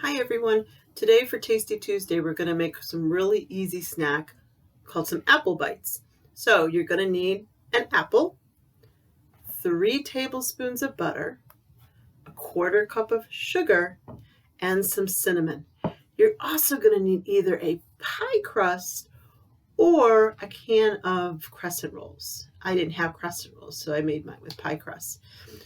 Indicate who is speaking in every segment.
Speaker 1: Hi everyone. Today for Tasty Tuesday, we're going to make some really easy snack called some apple bites. So you're going to need an apple, 3 tablespoons of butter, a 1/4 cup of sugar, and some cinnamon. You're also going to need either a pie crust or a can of crescent rolls. I didn't have crescent rolls, so I made mine with pie crust.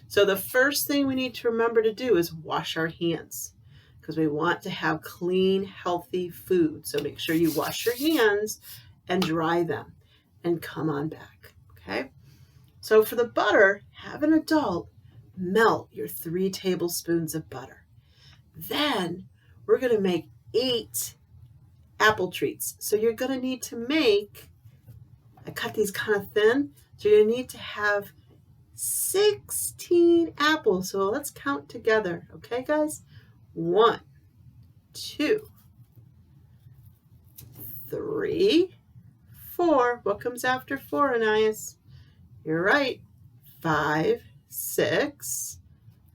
Speaker 1: So the first thing we need to remember to do is wash our hands, because we want to have clean, healthy food. So make sure you wash your hands and dry them and come on back, okay? So for the butter, have an adult melt your 3 tablespoons of butter. Then we're going to make 8 apple treats. So you're going to need to make, I cut these kind of thin, so you need to have 16 apples. So let's count together, okay guys? 1, 2, 3, 4. What comes after 4, Anais? You're right. 5, 6.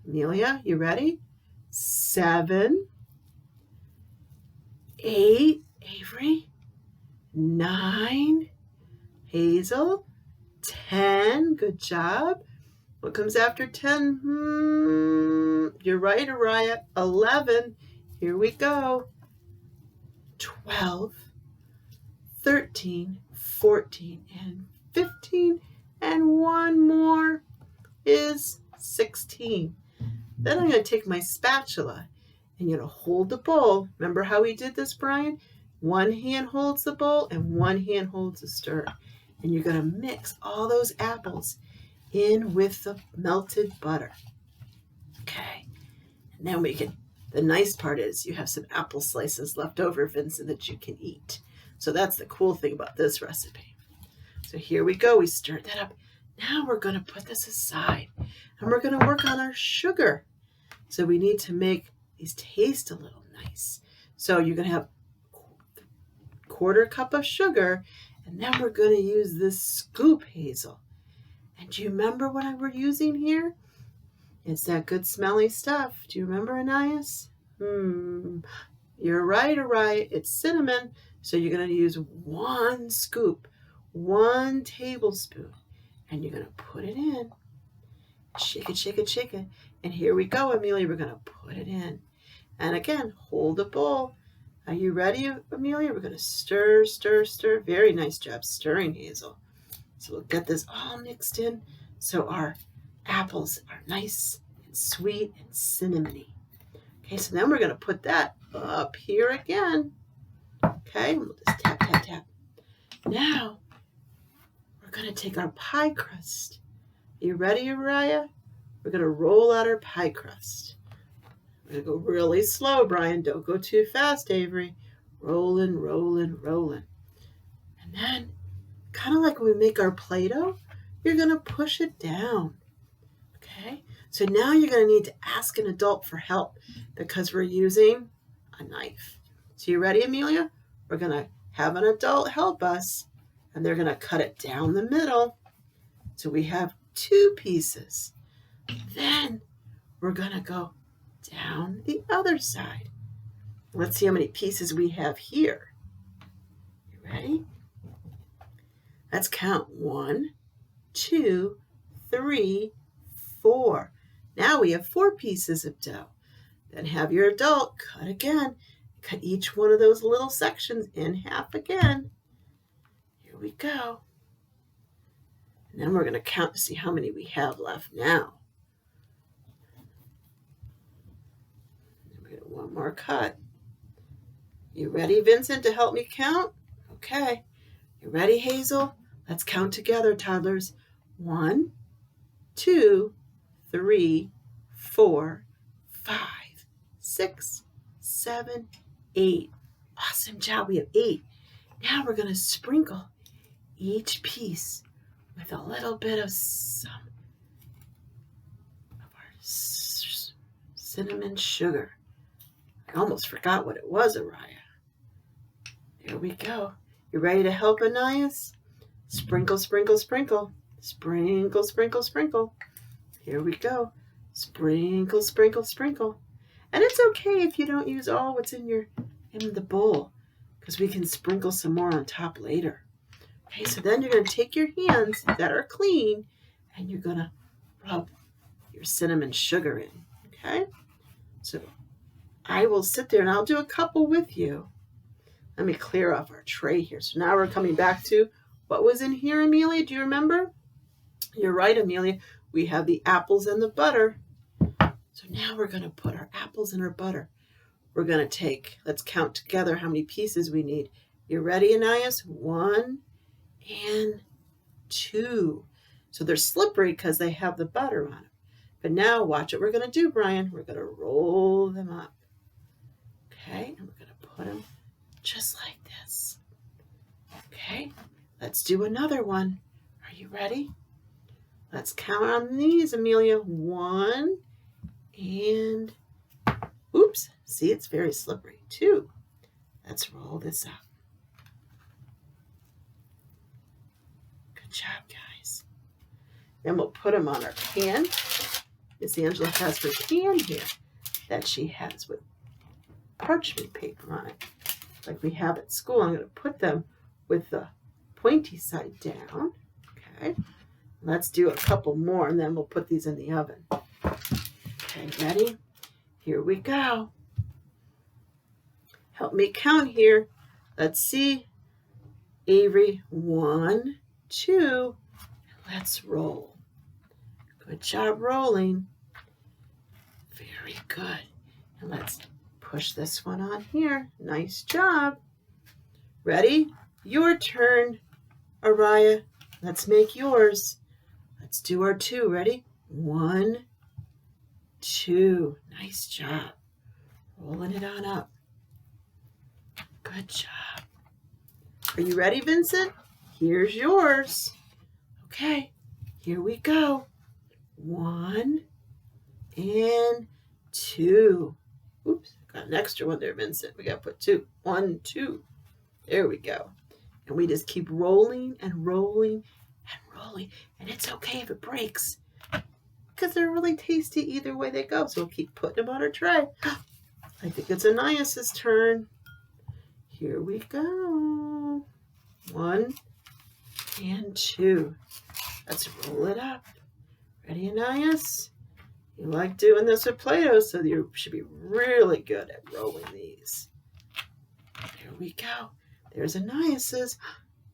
Speaker 1: Amelia, you ready? 7, 8. Avery. 9. Hazel. 10. Good job. What comes after 10? You're right, Araya. 11. Here we go. 12, 13, 14, and 15, and one more is 16. Then I'm going to take my spatula and you're going to hold the bowl. Remember how we did this, Brian? One hand holds the bowl and one hand holds the stir. And you're going to mix all those apples in with the melted butter. Okay. And then the nice part is you have some apple slices left over, Vincent, that you can eat. So that's the cool thing about this recipe. So here we go. We stirred that up. Now we're going to put this aside and we're going to work on our sugar. So we need to make these taste a little nice. So you're going to have 1/4 cup of sugar, and then we're going to use this scoop, Hazel. And do you remember what we're using here? It's that good smelly stuff. Do you remember, Anais? You're right, Araya. It's cinnamon. So you're going to use 1 scoop, 1 tablespoon, and you're going to put it in. Shake it, shake it, shake it. And here we go, Amelia. We're going to put it in. And again, hold the bowl. Are you ready, Amelia? We're going to stir, stir, stir. Very nice job stirring, Hazel. So we'll get this all mixed in so our apples are nice and sweet and cinnamony. Okay, so then we're going to put that up here again. Okay, we'll just tap, tap, tap. Now, we're going to take our pie crust. Are you ready, Araya? We're going to roll out our pie crust. We're going to go really slow, Brian. Don't go too fast, Avery. Rolling, rolling, rolling. And then, kind of like when we make our Play-Doh, you're going to push it down. Okay? So now you're going to need to ask an adult for help because we're using a knife. So you ready, Amelia? We're going to have an adult help us, and they're going to cut it down the middle. So we have 2 pieces. Then we're going to go down the other side. Let's see how many pieces we have here. You ready? Let's count. 1, 2, 3, 4. Now we have 4 pieces of dough. Then have your adult cut again. Cut each one of those little sections in half again. Here we go. And then we're going to count to see how many we have left now. And we get one more cut. You ready, Vincent, to help me count? Okay. You ready, Hazel? Let's count together, toddlers. 1, 2, 3, 4, 5, 6, 7, 8. Awesome job. We have 8. Now we're going to sprinkle each piece with a little bit of some of our cinnamon sugar. I almost forgot what it was, Araya. There we go. You ready to help, Anais? Sprinkle, sprinkle, sprinkle. Sprinkle, sprinkle, sprinkle. Here we go. Sprinkle, sprinkle, sprinkle. And it's okay if you don't use all what's in the bowl, because we can sprinkle some more on top later. Okay, so then you're going to take your hands that are clean and you're going to rub your cinnamon sugar in. Okay, so I will sit there and I'll do a couple with you. Let me clear off our tray here. So now we're coming back to what was in here, Amelia. Do you remember? You're right, Amelia. We have the apples and the butter. So now we're going to put our apples in our butter. We're going to take, let's count together how many pieces we need. You ready, Anais? 1 and 2. So they're slippery because they have the butter on them. But now watch what we're going to do, Brian. We're going to roll them up. Okay, and we're going to put them just like this. Okay, let's do another one. Are you ready? Let's count on these, Amelia. 1 and, oops, see, it's very slippery. 2. Let's roll this up. Good job, guys. Then we'll put them on our pan. Miss Angela has her pan here that she has with parchment paper on it, like we have at school. I'm going to put them with the pointy side down. Okay, let's do a couple more and then we'll put these in the oven. Okay, ready? Here we go. Help me count here. Let's see. Avery, 1, 2. Let's roll. Good job rolling. Very good. And let's push this one on here. Nice job. Ready? Your turn, Araya. Let's make yours. Let's do our 2. Ready? 1, 2. Nice job. Rolling it on up. Good job. Are you ready, Vincent? Here's yours. Okay, here we go. 1 and 2. Oops, got an extra one there, Vincent. We got to put 2. 1, 2. There we go. And we just keep rolling and rolling and rolling. And it's okay if it breaks, because they're really tasty either way they go. So we'll keep putting them on our tray. I think it's Anais' turn. Here we go. 1 and 2. Let's roll it up. Ready, Anais? You like doing this with Play-Doh, so you should be really good at rolling these. There we go. There's Anais'.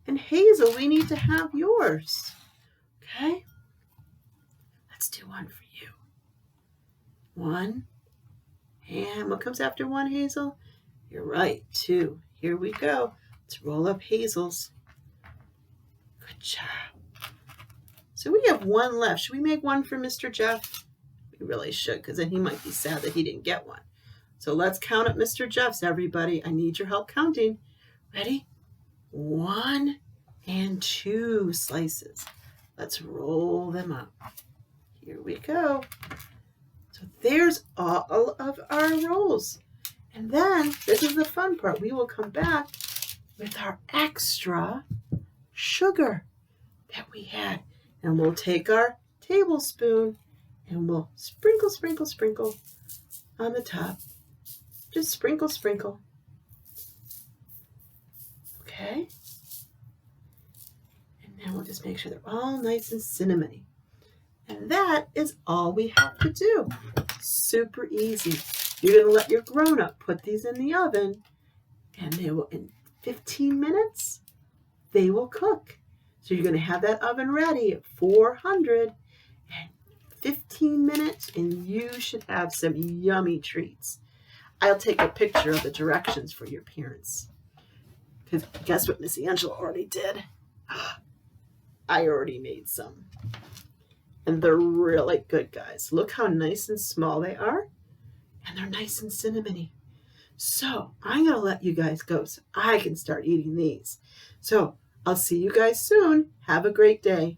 Speaker 1: And Hazel, we need to have yours. Okay? Let's do one for you. 1. And what comes after 1, Hazel? You're right, 2. Here we go. Let's roll up Hazel's. Good job. So we have 1 left. Should we make one for Mr. Jeff? We really should, because then he might be sad that he didn't get one. So let's count up Mr. Jeff's, everybody. I need your help counting. Ready? 1 and 2 slices. Let's roll them up. Here we go. So there's all of our rolls. And then, this is the fun part. We will come back with our extra sugar that we had. And we'll take our tablespoon and we'll sprinkle, sprinkle, sprinkle on the top. Just sprinkle, sprinkle. Okay? And then we'll just make sure they're all nice and cinnamony. And that is all we have to do. Super easy. You're going to let your grown-up put these in the oven, and they will, in 15 minutes, they will cook. So you're going to have that oven ready at 400 and 15 minutes, and you should have some yummy treats. I'll take a picture of the directions for your parents. Because guess what Miss Angela already did? I already made some. And they're really good, guys. Look how nice and small they are. And they're nice and cinnamony. So I'm going to let you guys go so I can start eating these. So I'll see you guys soon. Have a great day.